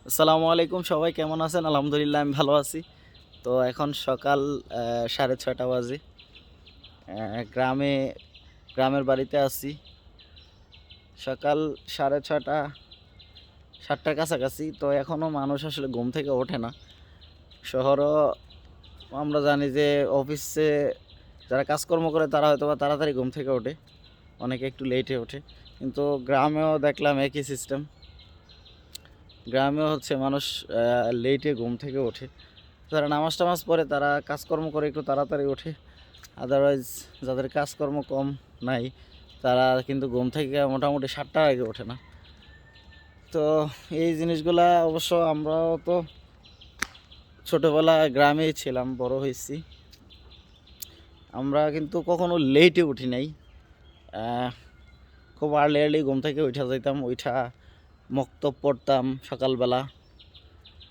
আসসালামু আলাইকুম, সবাই কেমন আছেন? আলহামদুলিল্লাহ আমি ভালো আছি। তো এখন সকাল 6:30 বাজে। গ্রামে গ্রামের বাড়িতে আছি। সকাল 6:30 7টার কাছাকাছি। তো এখনও মানুষ আসলে ঘুম থেকে ওঠে না। শহরও আমরা জানি যে অফিসে যারা কাজকর্ম করে তারা হয়তো বা তাড়াতাড়ি ঘুম থেকে ওঠে, অনেকে একটু লেটে ওঠে। কিন্তু গ্রামেও দেখলাম একই সিস্টেম। গ্রামেও হচ্ছে মানুষ লেটে ঘুম থেকে ওঠে। যারা নামাজ টামাজ পড়ে তারা কাজকর্ম করে একটু তাড়াতাড়ি ওঠে। আদারওয়াইজ যাদের কাজকর্ম কম নাই তারা কিন্তু ঘুম থেকে মোটামুটি 7টার আগে ওঠে না। তো এই জিনিসগুলা অবশ্য আমরাও তো ছোটোবেলা গ্রামেই ছিলাম, বড় হয়েছি। আমরা কিন্তু কখনো লেটে উঠি নাই। খুব আর্লি ঘুম থেকে উঠা যাইতাম, উঠা মক্তব পড়তাম সকালবেলা।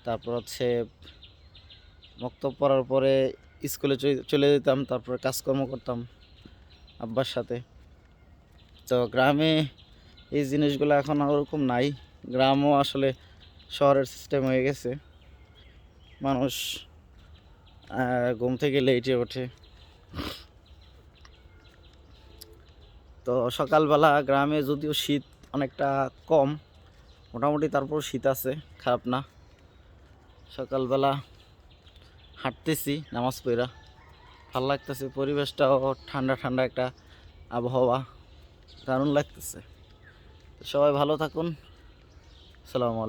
তারপর হচ্ছে মক্তব পড়ার পরে স্কুলে চলে যেতাম, তারপরে কাজকর্ম করতাম আব্বার সাথে। তো গ্রামে এই জিনিসগুলো এখন আর ওরকম নাই। গ্রামও আসলে শহরের সিস্টেম হয়ে গেছে। মানুষ ঘুম থেকে লেটে ওঠে। তো সকালবেলা গ্রামে যদিও শীত অনেকটা কম, মোটামুটি তারপর শীত আছে, খারাপ না। সকালবেলা হাঁটতেছি নামাজ পড়া, ভাল লাগতেছে। পরিবেশটাও ঠান্ডা ঠান্ডা একটা আবহাওয়া, দারুণ লাগতেছে। সবাই ভালো থাকুন। আসসালামু আলাইকুম।